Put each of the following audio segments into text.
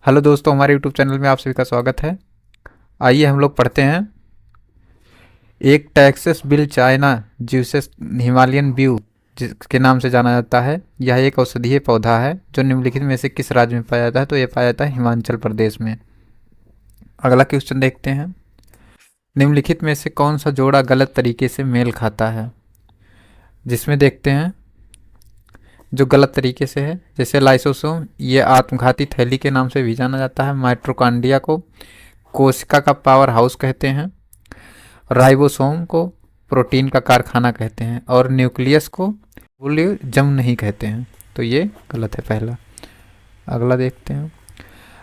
Hello दोस्तों, हमारे YouTube channel में आप सभी का स्वागत है। आइए हम लोग पढ़ते हैं। एक Texas bill China juices Himalayan ब्यू जिसके नाम से जाना जाता है, यह एक औषधीय पौधा है जो निम्नलिखित में से किस राज्य में पाया जाता है? तो यह पाया जाता है हिमाचल प्रदेश में। अगला क्वेश्चन देखते हैं। निम्नलिखित में से कौन सा जोड़ा गलत तरीके से मेल खाता है? जिसमें देखते हैं जो गलत तरीके से है, जैसे लाइसोसोम, ये आत्मघाती थैली के नाम से भी जाना जाता है। माइटोकॉन्ड्रिया को कोशिका का पावर हाउस कहते हैं। राइबोसोम को प्रोटीन का कारखाना कहते हैं और न्यूक्लियस को जम नहीं कहते हैं। तो ये गलत है पहला। अगला देखते हैं।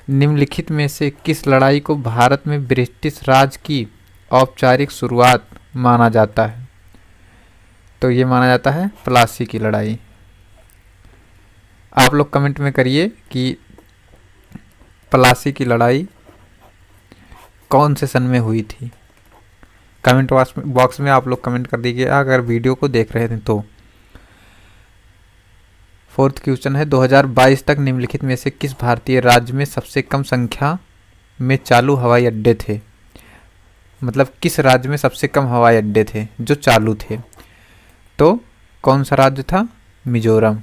निम्नलिखित में से किस लड़ाई को भारत में ब्रिटिश राज की औपचारिक शुरुआत माना जाता है? तो ये माना जाता है प्लासी की लड़ाई। आप लोग कमेंट में करिए कि प्लासी की लड़ाई कौन से सन में हुई थी। कमेंट बॉक्स में आप लोग कमेंट कर दीजिएगा अगर वीडियो को देख रहे थे तो। फोर्थ क्वेश्चन है, 2022 तक निम्नलिखित में से किस भारतीय राज्य में सबसे कम संख्या में चालू हवाई अड्डे थे? मतलब किस राज्य में सबसे कम हवाई अड्डे थे जो चालू थे? तो कौन सा राज्य था? मिजोरम।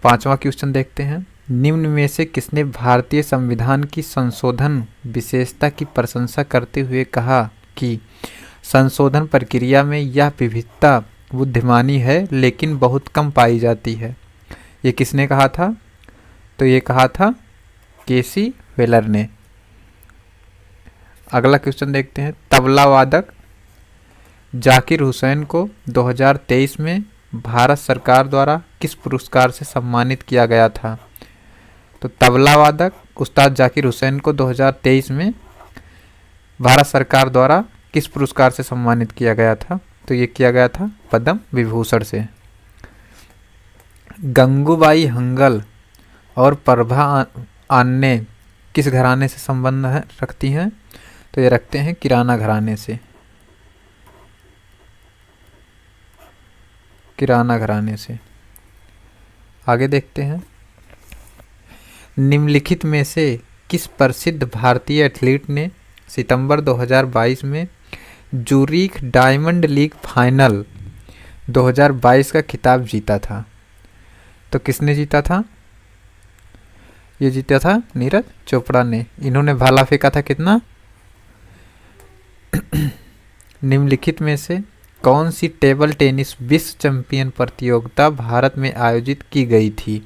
पांचवा क्वेश्चन देखते हैं। निम्न में से किसने भारतीय संविधान की संशोधन विशेषता की प्रशंसा करते हुए कहा कि संशोधन प्रक्रिया में यह विविधता बुद्धिमानी है लेकिन बहुत कम पाई जाती है? ये किसने कहा था? तो ये कहा था केसी वेलर ने। अगला क्वेश्चन देखते हैं। तबला वादक जाकिर हुसैन को 2023 में भारत सरकार द्वारा किस पुरस्कार से सम्मानित किया गया था? तो तबला वादक उस्ताद जाकिर हुसैन को 2023 में भारत सरकार द्वारा किस पुरस्कार से सम्मानित किया गया था? तो ये किया गया था पद्म विभूषण से। गंगूबाई हंगल और प्रभा आन्ने किस घराने से संबंध रखती हैं? तो ये रखते हैं किराना घराने से। किराना घराने से। आगे देखते हैं। निम्नलिखित में से किस प्रसिद्ध भारतीय एथलीट ने सितंबर 2022 में जूरिख डायमंड लीग फाइनल 2022 का खिताब जीता था? तो किसने जीता था? ये जीता था नीरज चोपड़ा ने। इन्होंने भाला फेंका था कितना? निम्नलिखित में से कौन सी टेबल टेनिस विश्व चैंपियन प्रतियोगिता भारत में आयोजित की गई थी?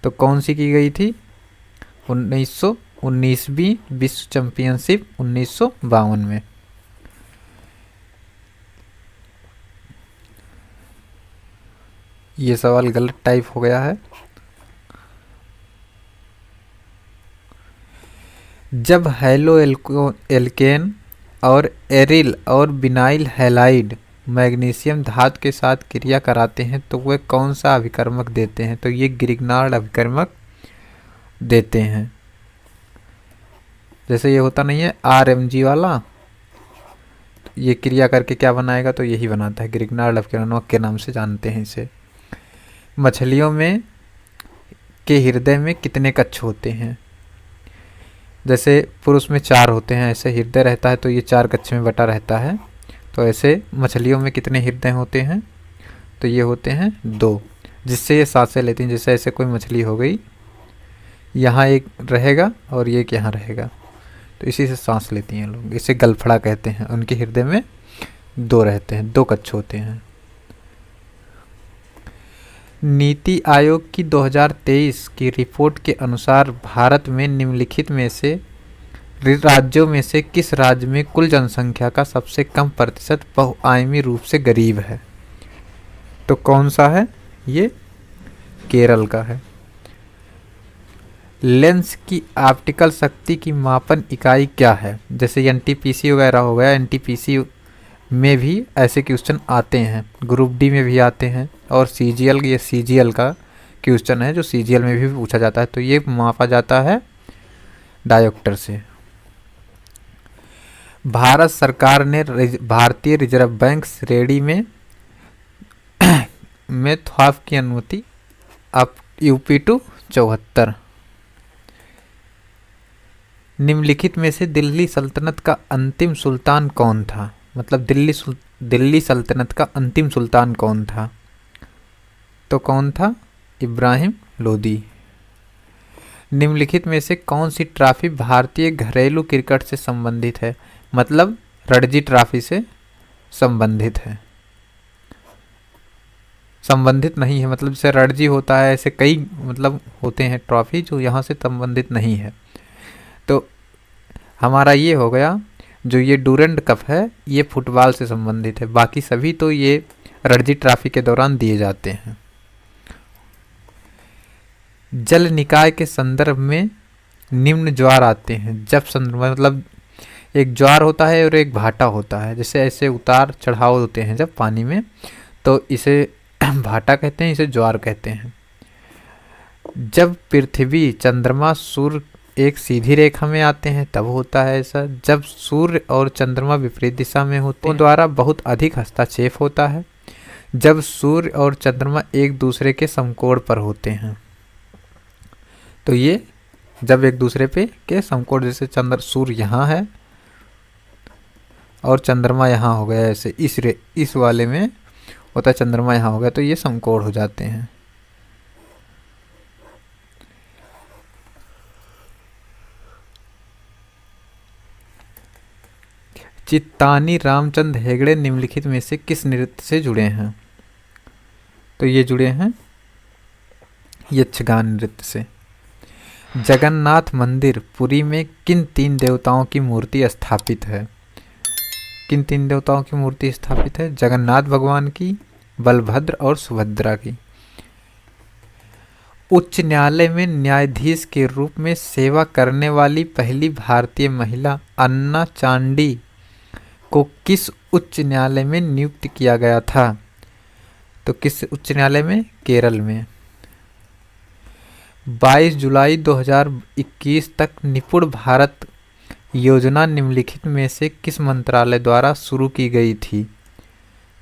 तो कौन सी की गई थी? 1919वीं विश्व चैंपियनशिप 1952 में। ये सवाल गलत टाइप हो गया है। जब हैलो एल्केन और एरिल और बिनाइल हैलाइड मैग्नीशियम धातु के साथ क्रिया कराते हैं तो वे कौन सा अभिकर्मक देते हैं? तो ये ग्रिग्नार्ड अभिकर्मक देते हैं। जैसे ये होता नहीं है RMG वाला, तो ये क्रिया करके क्या बनाएगा? तो यही बनाता है, ग्रिग्नार्ड अभिकर्मक के नाम से जानते हैं इसे। मछलियों में के हृदय में कितने कक्ष होते हैं? जैसे पुरुष में 4 होते हैं, ऐसे हृदय रहता है तो ये 4 कक्ष में बटा रहता है। तो ऐसे मछलियों में कितने हृदय होते हैं? तो ये होते हैं 2, जिससे ये सांसें लेती हैं। जैसे ऐसे कोई मछली हो गई, यहाँ एक रहेगा और ये यहाँ रहेगा, तो इसी से सांस लेती हैं लोग। इसे गलफड़ा कहते हैं। उनके हृदय में 2 रहते हैं, 2 कक्ष होते हैं। नीति आयोग की 2023 की रिपोर्ट के अनुसार भारत में निम्नलिखित में से राज्यों में से किस राज्य में कुल जनसंख्या का सबसे कम प्रतिशत बहुआयामी रूप से गरीब है? तो कौन सा है? ये केरल का है। लेंस की ऑप्टिकल शक्ति की मापन इकाई क्या है? जैसे NTPC वगैरह हो गया, NTPC में भी ऐसे क्वेश्चन आते हैं, ग्रुप डी में भी आते हैं, और CGL, ये CGL का क्वेश्चन है जो CGL में भी पूछा जाता है। तो ये मापा जाता है डायोप्टर से। भारत सरकार ने भारतीय रिजर्व बैंक श्रेणी में थ्वाफ की अनुमति अब यूपी टू 74। निम्नलिखित में से दिल्ली सल्तनत का अंतिम सुल्तान कौन था? मतलब दिल्ली सल्तनत का अंतिम सुल्तान कौन था? तो कौन था? इब्राहिम लोदी। निम्नलिखित में से कौन सी ट्रॉफी भारतीय घरेलू क्रिकेट से संबंधित है? मतलब रणजी ट्रॉफी से संबंधित है। संबंधित नहीं है मतलब जैसे रणजी होता है, ऐसे कई मतलब होते हैं ट्रॉफी जो यहाँ से संबंधित नहीं है। तो हमारा ये हो गया, जो ये डूरंड कप है ये फुटबॉल से संबंधित है, बाकी सभी तो ये रणजी ट्रॉफी के दौरान दिए जाते हैं। जल निकाय के संदर्भ में निम्न ज्वार आते हैं। जब मतलब एक ज्वार होता है और एक भाटा होता है, जैसे ऐसे उतार चढ़ाव होते हैं जब पानी में, तो इसे भाटा कहते हैं, इसे ज्वार कहते हैं। जब पृथ्वी, चंद्रमा, सूर्य एक सीधी रेखा में आते हैं तब होता है ऐसा। जब सूर्य और चंद्रमा विपरीत दिशा में होते हैं द्वारा बहुत अधिक हस्तक्षेप होता है। जब सूर्य और चंद्रमा एक दूसरे के समकोण पर होते हैं, तो ये जब एक दूसरे पे के समकोण, जैसे सूर्य यहाँ है और चंद्रमा यहाँ हो गया, ऐसे इस वाले में होता है, चंद्रमा यहाँ हो गया, तो ये समकोण हो जाते हैं। चित्तानी रामचंद्र हेगड़े निम्नलिखित में से किस नृत्य से जुड़े हैं? तो ये जुड़े हैं यक्षगान नृत्य से। जगन्नाथ मंदिर पुरी में किन 3 देवताओं की मूर्ति स्थापित है? किन 3 देवताओं की मूर्ति स्थापित है? जगन्नाथ भगवान की, बलभद्र और सुभद्रा की। उच्च न्यायालय में न्यायाधीश के रूप में सेवा करने वाली पहली भारतीय महिला अन्ना चांडी को किस उच्च न्यायालय में नियुक्त किया गया था? तो किस उच्च न्यायालय में? केरल में। 22 जुलाई 2021 तक निपुण भारत योजना निम्नलिखित में से किस मंत्रालय द्वारा शुरू की गई थी?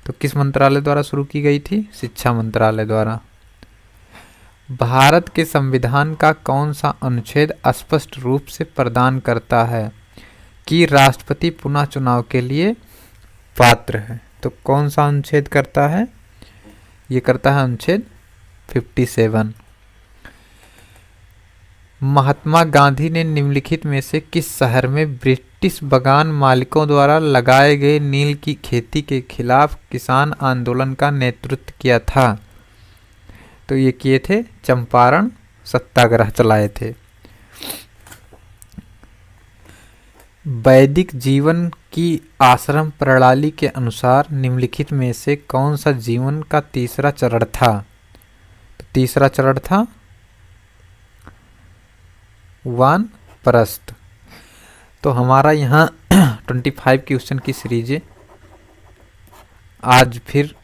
तो किस मंत्रालय द्वारा शुरू की गई थी? शिक्षा मंत्रालय द्वारा। भारत के संविधान का कौन सा अनुच्छेद स्पष्ट रूप से प्रदान करता है कि राष्ट्रपति पुनः चुनाव के लिए पात्र है? तो कौन सा अनुच्छेद करता है? ये करता है अनुच्छेद 57। महात्मा गांधी ने निम्नलिखित में से किस शहर में ब्रिटिश बगान मालिकों द्वारा लगाए गए नील की खेती के खिलाफ किसान आंदोलन का नेतृत्व किया था? तो ये किए थे, चंपारण सत्याग्रह चलाए थे। वैदिक जीवन की आश्रम प्रणाली के अनुसार निम्नलिखित में से कौन सा जीवन का तीसरा चरण था? तो तीसरा चरण था वानप्रस्थ। तो हमारा यहाँ 25 क्वेश्चन की सीरीज है। आज फिर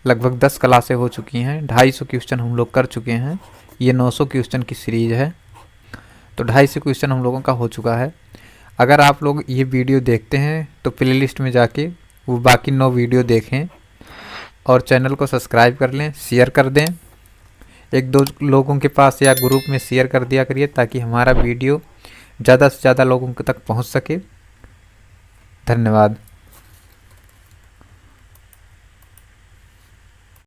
लगभग 10 क्लासें हो चुकी हैं, 250 क्वेश्चन हम लोग कर चुके हैं। ये 900 क्वेश्चन की सीरीज है, तो 250 क्वेश्चन हम लोगों का हो चुका है। अगर आप लोग ये वीडियो देखते हैं तो प्लेलिस्ट में जाके वो बाकी 9 वीडियो देखें और चैनल को सब्सक्राइब कर लें, शेयर कर दें, 1-2 लोगों के पास या ग्रुप में शेयर कर दिया करिए ताकि हमारा वीडियो ज़्यादा से ज़्यादा लोगों तक पहुंच सके। धन्यवाद।